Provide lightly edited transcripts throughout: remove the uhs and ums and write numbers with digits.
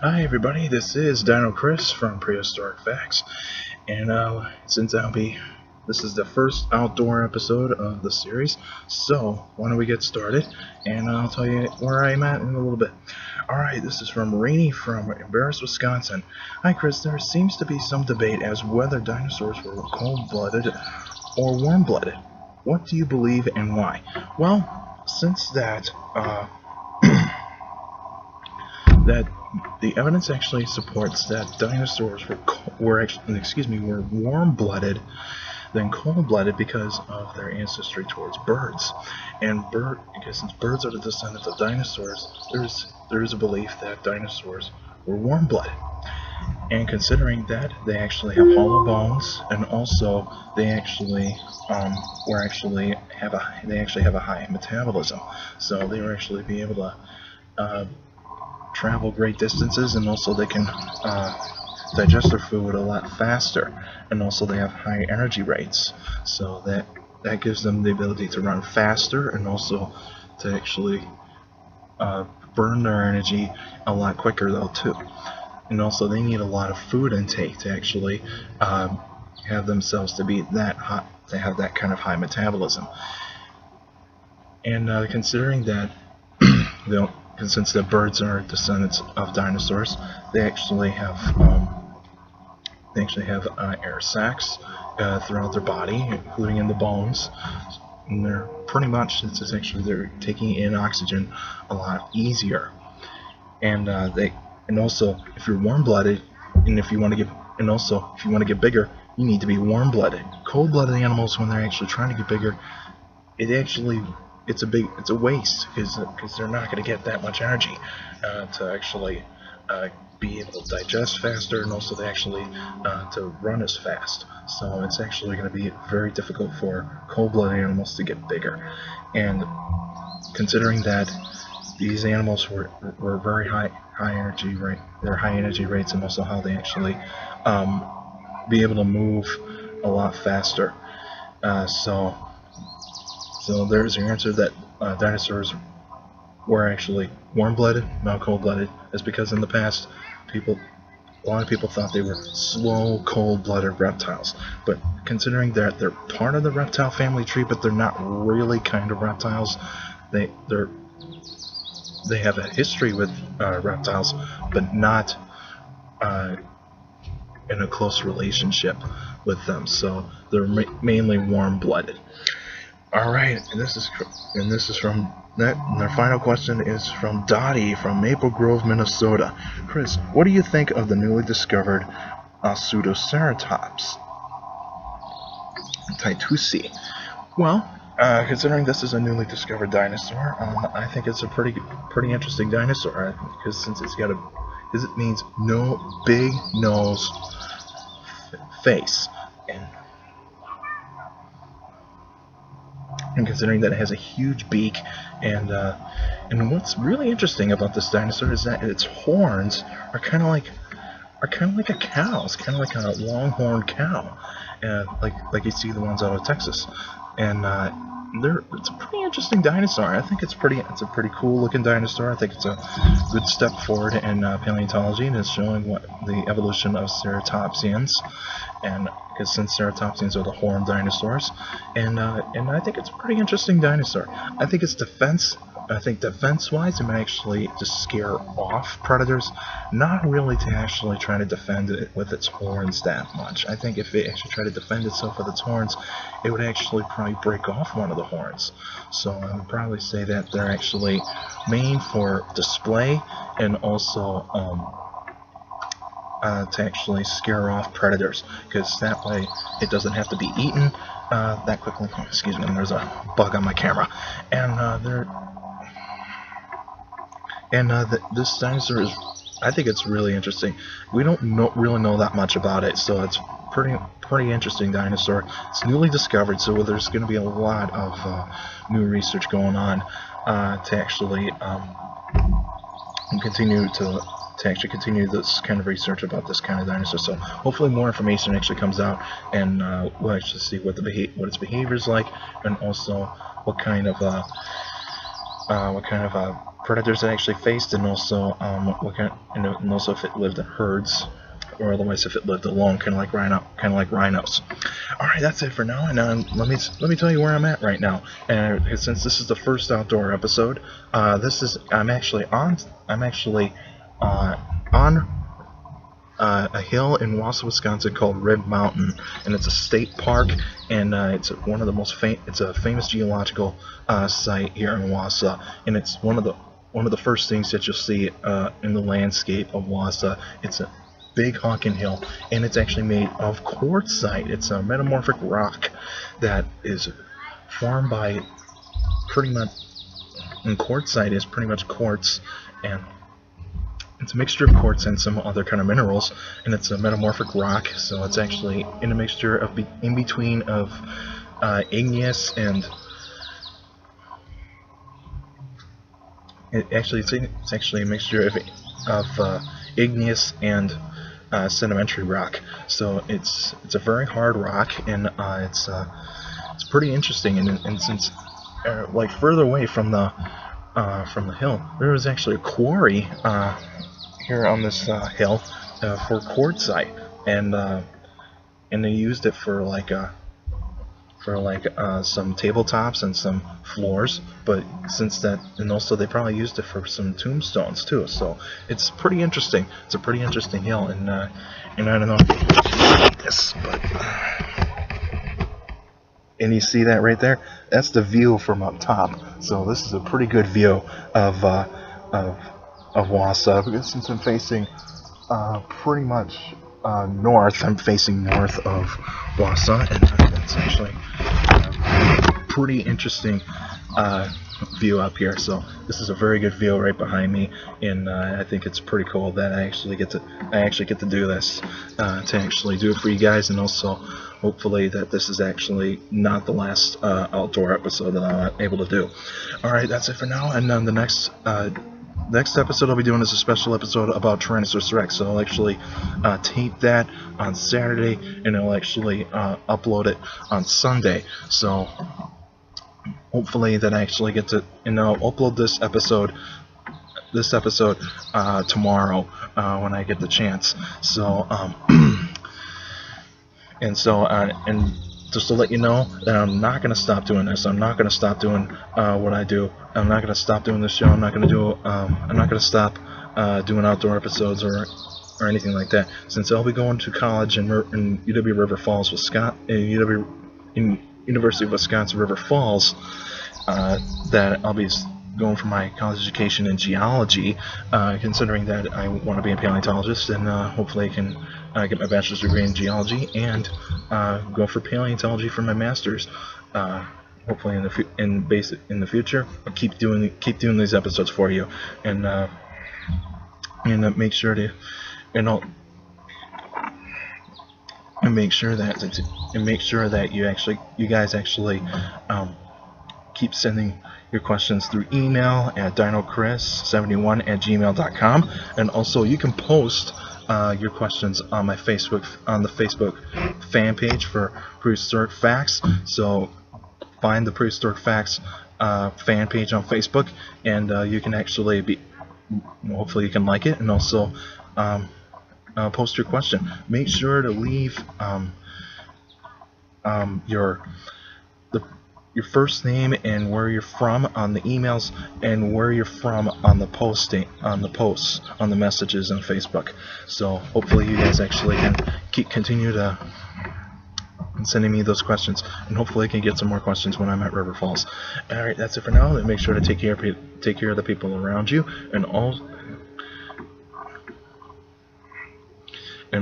Hi everybody, this is Dino Chris from Prehistoric Facts, and this is the first outdoor episode of the series, so why don't we get started, and I'll tell you where I'm at in a little bit. Alright, this is from Rainey from Embarrass, Wisconsin. Hi Chris, there seems to be some debate as whether dinosaurs were cold-blooded or warm-blooded. What do you believe and why? Well, since that the evidence actually supports that dinosaurs were warm-blooded than cold-blooded because of their ancestry towards birds. And because since birds are the descendants of dinosaurs, there is a belief that dinosaurs were warm-blooded. And considering that they actually have hollow bones, and also they actually have a high metabolism, so they will actually be able to travel great distances, and also they can digest their food a lot faster, and also they have high energy rates, so that gives them the ability to run faster, and also to actually burn their energy a lot quicker though too. And also they need a lot of food intake to actually have themselves to be that hot, to have that kind of high metabolism. And considering that since the birds are descendants of dinosaurs, they actually have air sacs throughout their body, including in the bones. And they're pretty much, they're taking in oxygen a lot easier. And also, if you're warm-blooded, and if you want to get bigger, you need to be warm-blooded. Cold-blooded animals, when they're actually trying to get bigger, it's a waste, because they're not going to get that much energy to actually be able to digest faster, and also to run as fast. So it's actually going to be very difficult for cold-blooded animals to get bigger. And considering that these animals were very high energy rates, and also how they actually be able to move a lot faster. So there's your answer, that dinosaurs were actually warm-blooded, not cold-blooded. It's because in the past, a lot of people thought they were slow, cold-blooded reptiles. But considering that they're part of the reptile family tree, but they're not really kind of reptiles, they have a history with reptiles, but not in a close relationship with them. So they're mainly warm-blooded. Alright, and this is from that. And our final question is from Dottie from Maple Grove, Minnesota. Chris, what do you think of the newly discovered Nasutoceratops Titus? Well, considering this is a newly discovered dinosaur, I think it's a pretty interesting dinosaur, because it means no big nose face, and considering that it has a huge beak, and what's really interesting about this dinosaur is that its horns are kind of like a cow. It's kind of like a longhorn cow, like you see the ones out of Texas, and it's a pretty interesting dinosaur. I think it's a pretty cool looking dinosaur. I think it's a good step forward in paleontology, and it's showing what the evolution of ceratopsians, and because since ceratopsians are the horned dinosaurs, and I think it's a pretty interesting dinosaur. I think defense-wise, it might actually just scare off predators, not really to actually try to defend it with its horns that much. I think if it actually tried to defend itself with its horns, it would actually probably break off one of the horns. So I would probably say that they're actually made for display, and also to actually scare off predators, because that way it doesn't have to be eaten that quickly. Excuse me, there's a bug on my camera. And this dinosaur I think it's really interesting. We don't really know that much about it, so it's pretty interesting dinosaur. It's newly discovered, so there's going to be a lot of new research going on to actually continue this kind of research about this kind of dinosaur. So hopefully more information actually comes out, and we'll actually see what its behavior is like, and also what kind of predators it actually faced, and also and also if it lived in herds, or otherwise if it lived alone, kind of like rhinos. All right, that's it for now. And let me tell you where I'm at right now. And since this is the first outdoor episode, I'm actually on a hill in Wausau, Wisconsin called Red Mountain, and it's a state park, and it's one of the it's a famous geological site here in Wausau, and it's one of the first things that you'll see in the landscape of Wausau. It's a big honking hill, and it's actually made of quartzite. It's a metamorphic rock that is formed by and quartzite is pretty much quartz, and it's a mixture of quartz and some other kind of minerals, and it's a metamorphic rock, so it's actually in a mixture of in between of igneous and it's actually a mixture of igneous and sedimentary rock. So it's a very hard rock, and it's pretty interesting. And since like further away from the hill, there was actually a quarry here on this hill for quartzite, and they used it for some tabletops and some floors, but and also they probably used it for some tombstones too. So it's pretty interesting. It's a pretty interesting hill, and I don't know if you can see this, but and you see that right there? That's the view from up top. So this is a pretty good view of Wausau, because since I'm facing pretty much north, I'm facing north of Wausau, and it's actually a pretty interesting view up here. So this is a very good view right behind me, and I think it's pretty cool that I actually get to do this, to actually do it for you guys, and also hopefully that this is actually not the last outdoor episode that I'm able to do. Alright, that's it for now, and then the next episode I'll be doing is a special episode about Tyrannosaurus Rex. So I'll actually tape that on Saturday, and I'll actually upload it on Sunday. So hopefully that I actually get to, and I'll upload this episode tomorrow when I get the chance. So and just to let you know that I'm not going to stop doing this. I'm not going to stop doing what I do. I'm not going to stop doing this show. I'm not going to stop doing outdoor episodes or anything like that. Since I'll be going to college in UW River Falls, Wisconsin, University of Wisconsin River Falls, that I'll be going for my college education in geology, considering that I want to be a paleontologist, and hopefully I can get my bachelor's degree in geology and go for paleontology for my master's. Hopefully in the future, I'll keep doing these episodes for you, and make sure to make sure that you guys actually keep sending your questions through email at dinocris71@gmail.com, and also you can post your questions on the Facebook fan page for Prehistoric Facts. So find the Prehistoric Facts fan page on Facebook, and you can actually hopefully you can like it, and also post your question. Make sure to leave your first name and where you're from on the emails, and where you're from on the posts on the messages on Facebook. So hopefully you guys actually can continue to sending me those questions, and hopefully I can get some more questions when I'm at River Falls. Alright, that's it for now. Make sure to take care of the people around you, and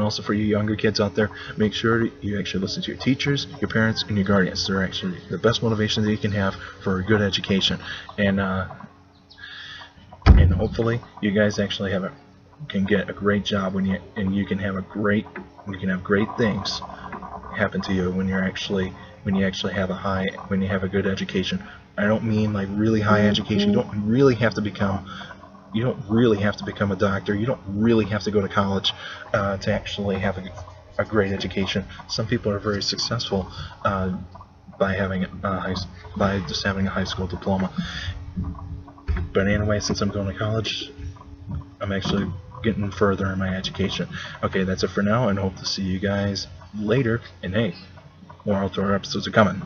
also for you younger kids out there, make sure you actually listen to your teachers, your parents, and your guardians. They're actually the best motivation that you can have for a good education, and hopefully you guys actually can get a great job you can have great things happen to you when you actually have a good education. I don't mean like really high education. You don't really have to become a doctor. You don't really have to go to college to actually have a great education. Some people are very successful by just having a high school diploma. But anyway, since I'm going to college, I'm actually getting further in my education. Okay, that's it for now, and hope to see you guys later. And hey, more outdoor episodes are coming.